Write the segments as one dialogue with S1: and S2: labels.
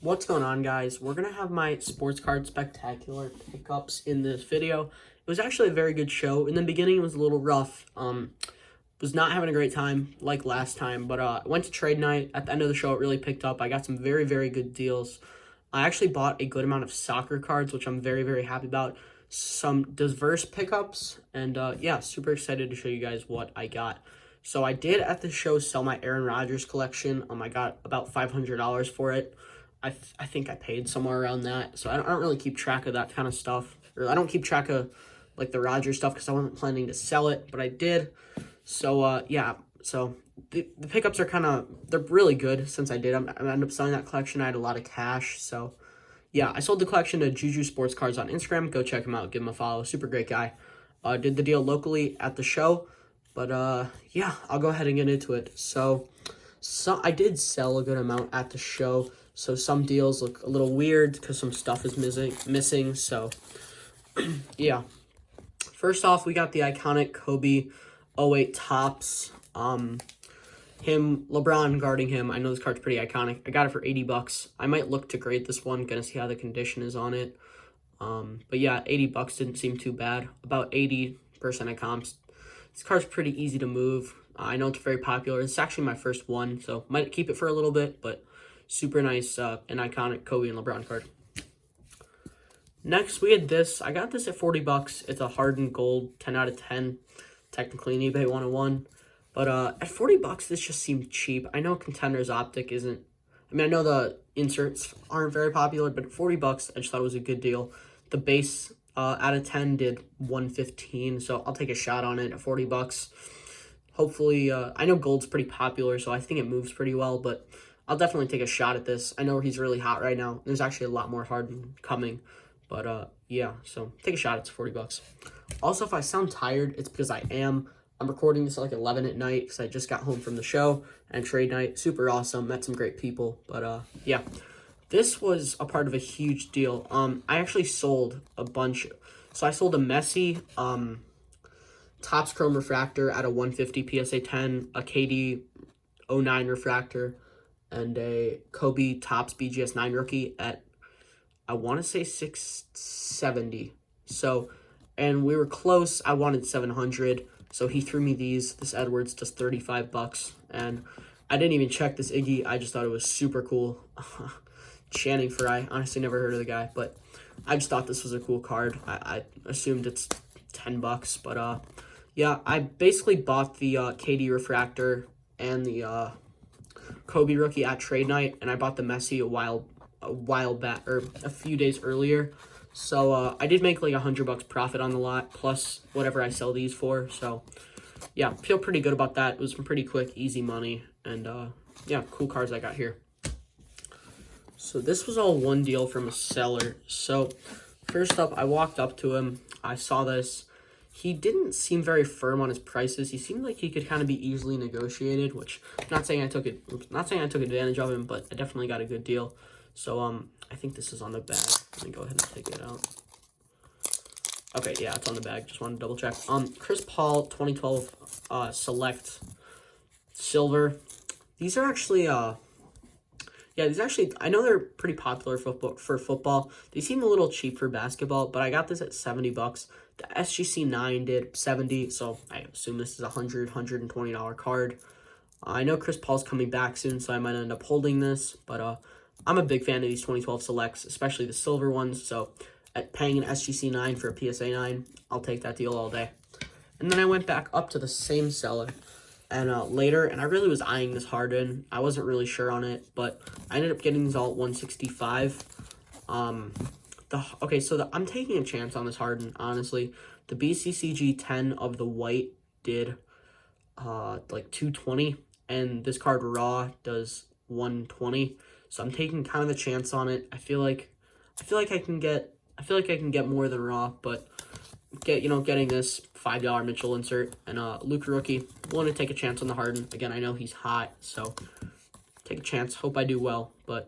S1: What's going on, guys? We're going to have my sports card spectacular pickups in this video. It was actually a very good show. In the beginning, it was a little rough. Was not having a great time like last time, but I went to trade night. At the end of the show, it really picked up. I got some very, very good deals. I actually bought a good amount of soccer cards, which I'm very, very happy about. Some diverse pickups, and yeah, super excited to show you guys what I got. So I did at the show sell my Aaron Rodgers collection. I got about $500 for it. I think I paid somewhere around that. So I don't really keep track of that kind of stuff. Or I don't keep track of like the Rodgers stuff because I wasn't planning to sell it, but I did. So yeah, so the pickups are they're really good since I ended up selling that collection. I had a lot of cash. So yeah, I sold the collection to Juju Sports Cards on Instagram. Go check him out, give him a follow. Super great guy. Did the deal locally at the show. But yeah, I'll go ahead and get into it. So I did sell a good amount at the show. So some deals look a little weird because some stuff is missing. So yeah. First off, we got the iconic Kobe 08 Topps. LeBron guarding him. I know this card's pretty iconic. I got it for $80. I might look to grade this one. Gonna see how the condition is on it. But yeah, $80 didn't seem too bad. About 80% of comps. This card's pretty easy to move. I know it's very popular. It's actually my first one, so might keep it for a little bit, but super nice and iconic Kobe and LeBron card. Next, we had this. I got this at $40. It's a hardened gold, 10 out of 10. Technically an eBay 101. But at $40, this just seemed cheap. I know Contender's Optic isn't... I know the inserts aren't very popular, but at $40, I just thought it was a good deal. The base out of 10 did 115, so I'll take a shot on it at $40. Hopefully, I know gold's pretty popular, so I think it moves pretty well, but I'll definitely take a shot at this. I know he's really hot right now. There's actually a lot more hardened coming, but yeah, so take a shot. It's $40. Also, if I sound tired, it's because I am. I'm recording this at like 11 at night because I just got home from the show and trade night. Super awesome. Met some great people, but yeah. This was a part of a huge deal. I actually sold a bunch. So I sold a Messi Topps Chrome Refractor at a 150 PSA 10, a KD 09 Refractor, and a Kobe Topps BGS 9 Rookie at, I want to say 670. So, and we were close. I wanted 700. So he threw me these. This Edwards just $35. And I didn't even check this Iggy. I just thought it was super cool. Channing Frye. Honestly, never heard of the guy, but I just thought this was a cool card. I assumed it's $10, but yeah, I basically bought the KD Refractor and the Kobe Rookie at trade night, and I bought the Messi a while back, or a few days earlier. So I did make like $100 profit on the lot plus whatever I sell these for. So yeah, feel pretty good about that. It was some pretty quick, easy money, and yeah, cool cards I got here. So this was all one deal from a seller. So first up, I walked up to him. I saw this. He didn't seem very firm on his prices. He seemed like he could kind of be easily negotiated, which I'm not saying I took advantage of him, but I definitely got a good deal. So I think this is on the bag. Let me go ahead and take it out. Okay, yeah, it's on the bag. Just wanted to double check. Chris Paul 2012 Select Silver. These are actually yeah, these actually, I know they're pretty popular for football. They seem a little cheap for basketball, but I got this at $70. The SGC 9 did 70, so I assume this is a $120 card. I know Chris Paul's coming back soon, so I might end up holding this, but I'm a big fan of these 2012 selects, especially the silver ones, so at paying an SGC 9 for a PSA 9, I'll take that deal all day. And then I went back up to the same seller and later, and I really was eyeing this Harden. I wasn't really sure on it, but I ended up getting these all at 165. Okay, so I'm taking a chance on this Harden, honestly. The BCCG 10 of the white did like 220, and this card raw does 120. So I'm taking kind of a chance on it. I feel like I can get more than raw, but getting this $5 Mitchell insert and Luka rookie. Want to take a chance on the Harden. Again, I know he's hot, so take a chance. Hope I do well, but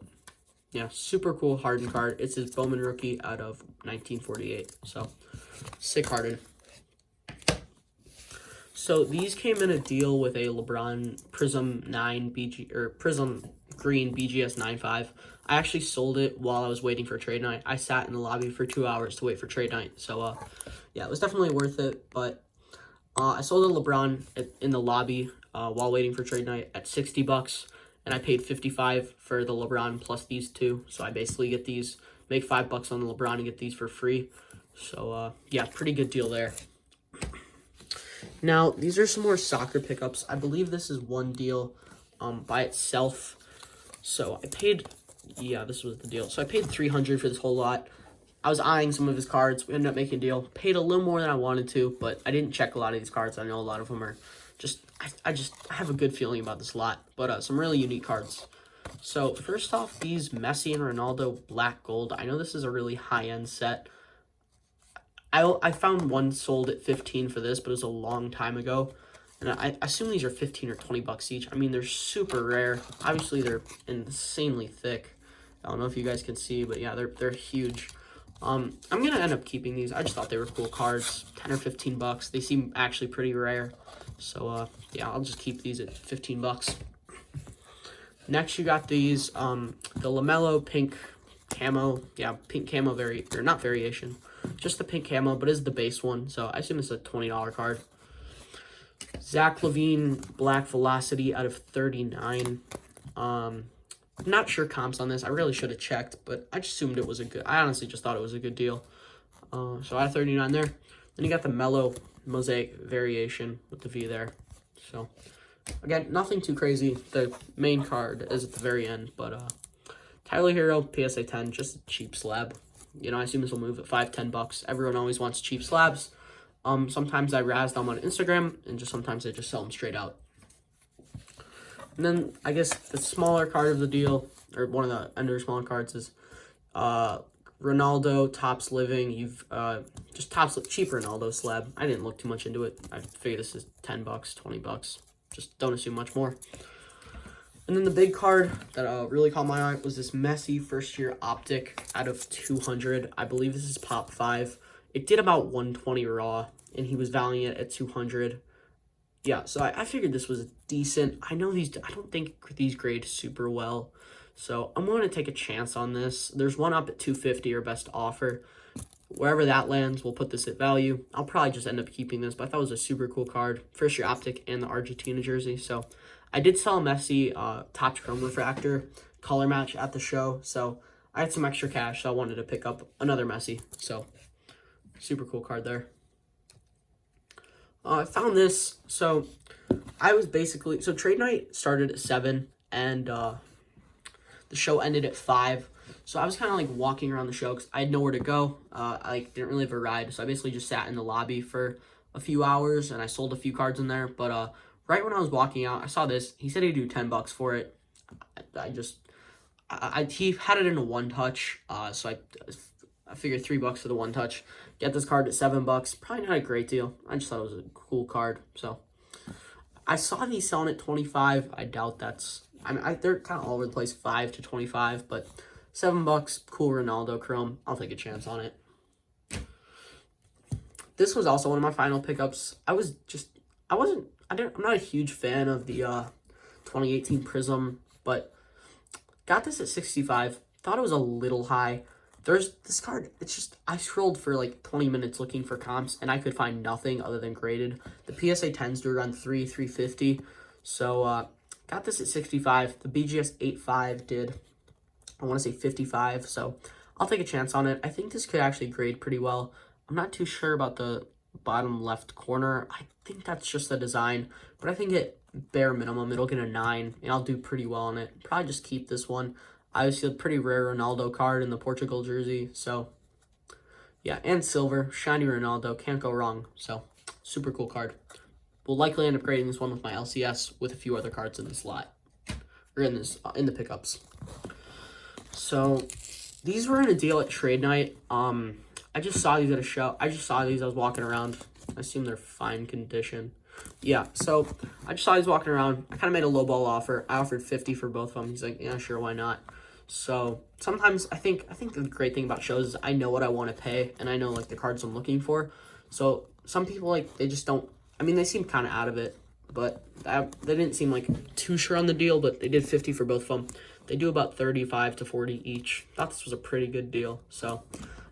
S1: yeah, super cool Harden card. It's his Bowman rookie out of 1948. So sick Harden. So these came in a deal with a LeBron Prism 9 BG or Prism Green BGS 9.5. I actually sold it while I was waiting for trade night. I sat in the lobby for 2 hours to wait for trade night. So, yeah, it was definitely worth it. But I sold a LeBron in the lobby while waiting for trade night at $60, and I paid $55 for the LeBron plus these two. So I basically get these, make $5 on the LeBron and get these for free. So yeah, pretty good deal there. Now these are some more soccer pickups. I believe this is one deal by itself. So I paid, yeah, this was the deal. So I paid $300 for this whole lot. I was eyeing some of his cards. We ended up making a deal. Paid a little more than I wanted to, but I didn't check a lot of these cards. I know a lot of them are just, I have a good feeling about this lot. But some really unique cards. So first off, these Messi and Ronaldo black gold. I know this is a really high-end set. I found one sold at $15 for this, but it was a long time ago. And I assume these are $15 or $20 each. I mean, they're super rare. Obviously, they're insanely thick. I don't know if you guys can see, but yeah, they're huge. I'm gonna end up keeping these. I just thought they were cool cards. 10 or $15. They seem actually pretty rare. So yeah, I'll just keep these at $15. Next, you got these the LaMelo pink camo. Yeah, pink camo or not variation. Just the pink camo, but it's the base one. So I assume it's a $20 card. Zach LaVine Black Velocity out of 39. Not sure comps on this. I really should have checked, but I just assumed it was I honestly just thought it was a good deal. So out of 39 there. Then you got the Mellow Mosaic variation with the V there. So again, nothing too crazy. The main card is at the very end, but Tyler Hero PSA 10, just a cheap slab. You know, I assume this will move at $5-10. Everyone always wants cheap slabs. Sometimes I razz them on Instagram, and sometimes I just sell them straight out. And then I guess the smaller card of the deal, or one of the under smaller cards, is Ronaldo Tops Living. You've just Tops cheap Ronaldo slab. I didn't look too much into it. I figured this is $10, $20. Just don't assume much more. And then the big card that really caught my eye was this Messi first year optic out of 200. I believe this is Pop 5. It did about 120 raw, and he was valuing it at 200. Yeah, so I figured this was decent. I don't think these grade super well, so I'm going to take a chance on this. There's one up at 250 or best offer. Wherever that lands, we'll put this at value. I'll probably just end up keeping this, but I thought it was a super cool card. First year optic and the Argentina jersey. So I did sell a Messi Topps Chrome Refractor color match at the show, so I had some extra cash, so I wanted to pick up another Messi. So super cool card there. I found this. So I was basically, so trade night started at 7 and the show ended at 5. So I was kind of like walking around the show because I had nowhere to go. I didn't really have a ride, so I basically just sat in the lobby for a few hours and I sold a few cards in there. But right when I was walking out, I saw this. He said he'd do $10 for it. He had it in a one touch, so I figured $3 for the one touch. Get this card at $7. Probably not a great deal. I just thought it was a cool card. So I saw these selling at 25. I doubt that's. I mean, they're kind of all over the place, 5 to 25, but $7. Cool Ronaldo Chrome. I'll take a chance on it. This was also one of my final pickups. I'm not a huge fan of the 2018 Prism, but got this at 65. Thought it was a little high. There's this card. It's just, I scrolled for like 20 minutes looking for comps, and I could find nothing other than graded. The PSA 10s do around 350. So, got this at 65. The BGS 85 did, I want to say 55. So, I'll take a chance on it. I think this could actually grade pretty well. I'm not too sure about the bottom left corner. I think that's just the design, but I think at bare minimum, it'll get a 9, and I'll do pretty well on it. Probably just keep this one. Obviously, a pretty rare Ronaldo card in the Portugal jersey. So, yeah, and silver. Shiny Ronaldo. Can't go wrong. So, super cool card. We'll likely end up grading this one with my LCS with a few other cards in this lot. Or in the pickups. So, these were in a deal at trade night. I just saw these at a show. I was walking around. I assume they're fine condition. Yeah, so I just saw these walking around. I kind of made a lowball offer. I offered 50 for both of them. He's like, yeah, sure, why not? So sometimes I think the great thing about shows is I know what I want to pay, and I know like the cards I'm looking for. So some people, like, they just don't. I mean, they seem kind of out of it, but they didn't seem like too sure on the deal, but they did 50 for both of them. They do about 35 to 40 each. Thought this was a pretty good deal. So,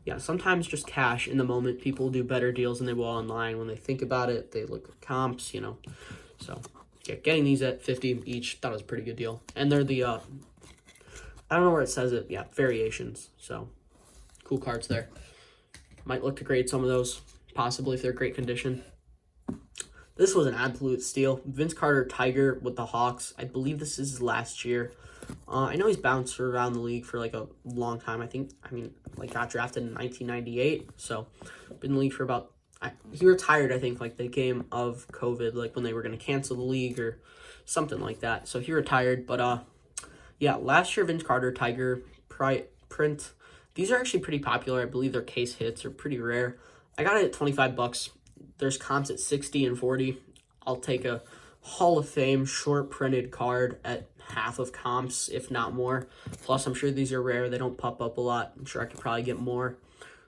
S1: yeah, sometimes just cash in the moment. People do better deals than they will online. When they think about it, they look at comps, you know. So, yeah, getting these at 50 each, thought it was a pretty good deal. And they're the, I don't know where it says it. Yeah, variations. So, cool cards there. Might look to grade some of those, possibly if they're great condition. This was an absolute steal. Vince Carter Tiger with the Hawks. I believe this is his last year. I know he's bounced around the league for like a long time. Got drafted in 1998. So, been in the league for about... he retired, I think, like the game of COVID, like when they were going to cancel the league or something like that. So, he retired. But, yeah, last year, Vince Carter Tiger print. These are actually pretty popular. I believe their case hits are pretty rare. I got it at $25. There's comps at 60 and 40. I'll take a Hall of Fame short printed card at half of comps, if not more. Plus, I'm sure these are rare. They don't pop up a lot. I'm sure I could probably get more.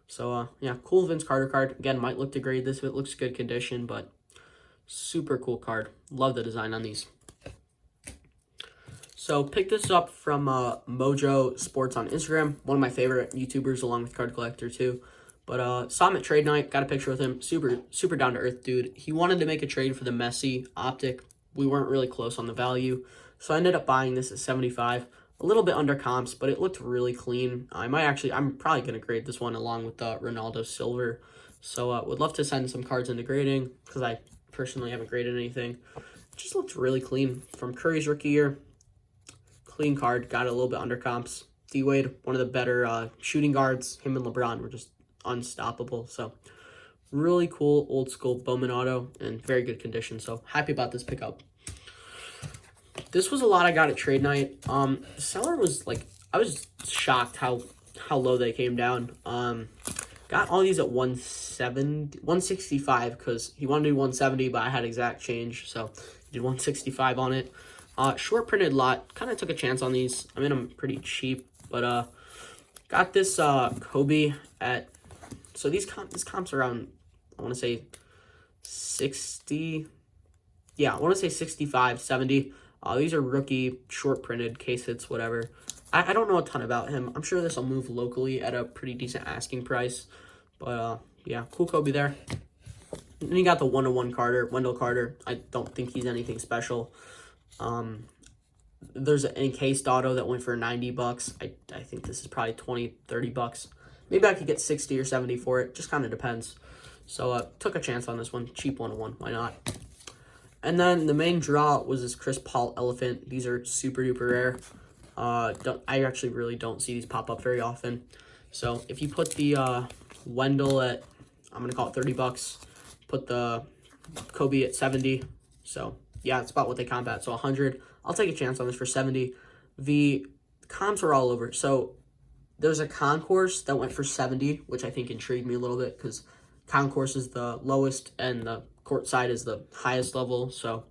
S1: So, yeah, cool Vince Carter card. Again, might look to grade this if it looks good condition, but super cool card. Love the design on these. So, pick this up from Mojo Sports on Instagram. One of my favorite YouTubers, along with Card Collector, too. But saw him at trade night, got a picture with him. Super down-to-earth dude. He wanted to make a trade for the Messi optic. We weren't really close on the value. So I ended up buying this at 75. A little bit under comps, but it looked really clean. I'm probably going to grade this one along with Ronaldo Silver. So would love to send some cards into grading because I personally haven't graded anything. It just looked really clean. From Curry's rookie year, clean card. Got it a little bit under comps. D-Wade, one of the better shooting guards. Him and LeBron were just unstoppable. So really cool old school Bowman auto and very good condition. So happy about this pickup. This was a lot I got at trade night. The seller was like, I was shocked how low they came down. Got all these at 165 because he wanted to do 170, but I had exact change, so did 165 on it. Short printed lot. Kind of took a chance on these. I mean, I'm pretty cheap, but got this Kobe at. So this comp's around, I want to say 60. Yeah, I want to say 65, 70. These are rookie, short printed, case hits, whatever. I don't know a ton about him. I'm sure this will move locally at a pretty decent asking price. But, yeah, cool Kobe there. And then you got the 101 Wendell Carter. I don't think he's anything special. There's an encased auto that went for $90. I think this is probably $20, $30. Maybe I could get 60 or 70 for it. Just kind of depends. So, took a chance on this one. Cheap 101. Why not? And then the main draw was this Chris Paul Elephant. These are super duper rare. I actually really don't see these pop up very often. So if you put the Wendell at, I'm going to call it $30. Put the Kobe at 70. So yeah, it's about what they comp at. So 100. I'll take a chance on this for 70. The comps are all over. So there's a concourse that went for 70, which I think intrigued me a little bit because concourse is the lowest and the court side is the highest level, so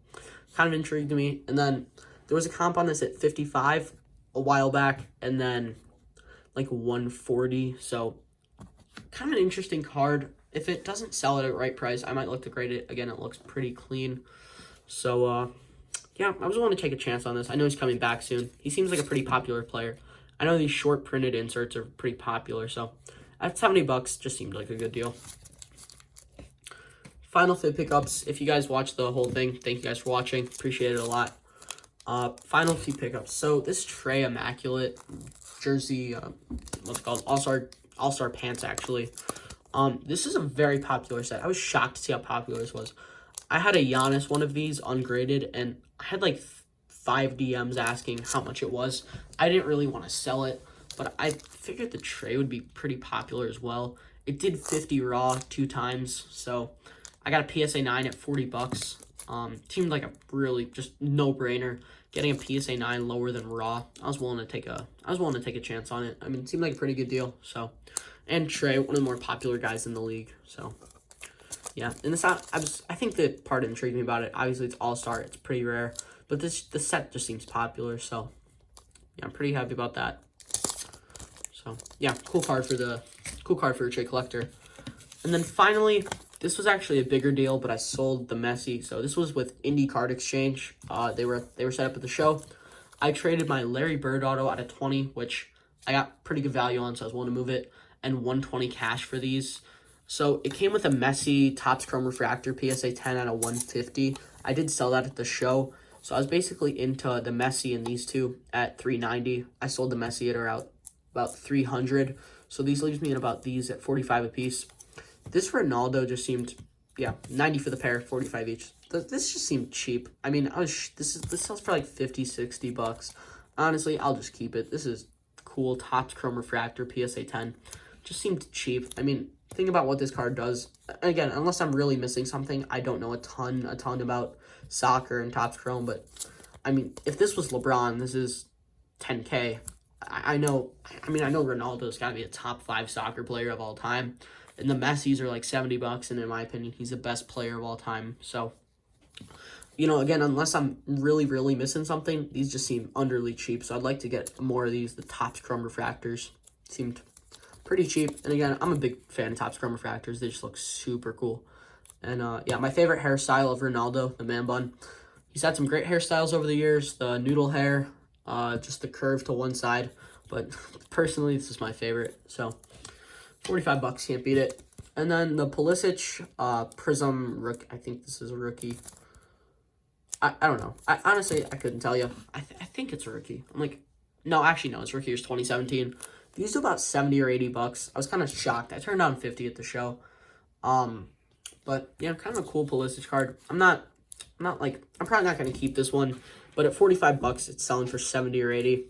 S1: kind of intrigued me. And then there was a comp on this at 55 a while back, and then like 140. So kind of an interesting card. If it doesn't sell at a right price, I might look to grade it. Again, it looks pretty clean. So yeah, I was willing to take a chance on this. I know he's coming back soon. He seems like a pretty popular player. I know these short printed inserts are pretty popular, so at $70 just seemed like a good deal. Final fit pickups. If you guys watched the whole thing, thank you guys for watching. Appreciate it a lot. Final few pickups. So this Trey Immaculate jersey, what's it called? All-Star pants, actually. This is a very popular set. I was shocked to see how popular this was. I had a Giannis one of these ungraded, and I had like 5 DMs asking how much it was. I didn't really want to sell it, but I figured the Trey would be pretty popular as well. It did 50 raw 2 times, so I got a PSA 9 at $40. Seemed like a really just no-brainer. Getting a PSA 9 lower than raw. I was willing to take a chance on it. I mean, it seemed like a pretty good deal. So, and Trey, one of the more popular guys in the league. So, yeah. And this, I think the part that intrigued me about it, obviously it's All-Star. It's pretty rare, but the set just seems popular. So, yeah, I'm pretty happy about that. So, yeah, cool card for your Trey collector. And then finally, This was actually a bigger deal, but I sold the Messi. So this was with Indie Card Exchange. They were set up at the show. I traded my Larry Bird auto out of 20, which I got pretty good value on, so I was willing to move it, and 120 cash for these. So it came with a Messi Topps Chrome Refractor PSA 10 out of 150. I did sell that at the show. So I was basically into the Messi and these two at 390. I sold the Messi at around about 300. So these leaves me at about these at 45 a piece. This Ronaldo just seemed, 90 for the pair, 45 each. This just seemed cheap. I mean, this sells for like 50, 60 bucks. Honestly, I'll just keep it. This is cool. Topps Chrome Refractor PSA 10. Just seemed cheap. I mean, think about what this card does. Again, unless I'm really missing something, I don't know a ton about soccer and Topps Chrome. But, I mean, if this was LeBron, this is 10K. I know Ronaldo's got to be a top 5 soccer player of all time. And the Messis are like 70 bucks, and in my opinion, he's the best player of all time. So, again, unless I'm really, really missing something, these just seem underly cheap. So I'd like to get more of these. The Topps Chrome Refractors seemed pretty cheap. And again, I'm a big fan of Topps Chrome Refractors. They just look super cool. And my favorite hairstyle of Ronaldo, the man bun. He's had some great hairstyles over the years. The noodle hair, just the curve to one side. But personally, this is my favorite. So 45 bucks, can't beat it. And then the Pulisic Prism Rook. I think this is a rookie. I don't know. Honestly, I couldn't tell you. I think it's a rookie. I'm like, no, actually, no. It's rookie year's 2017. These are about 70 or 80 bucks. I was kind of shocked. I turned down 50 at the show. But yeah, kind of a cool Pulisic card. I'm probably not going to keep this one. But at 45 bucks, it's selling for 70 or 80.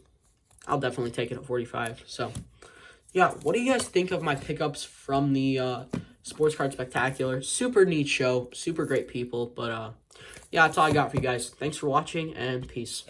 S1: I'll definitely take it at 45. So yeah, what do you guys think of my pickups from the Sports Card Spectacular? Super neat show, super great people, but yeah, that's all I got for you guys. Thanks for watching, and peace.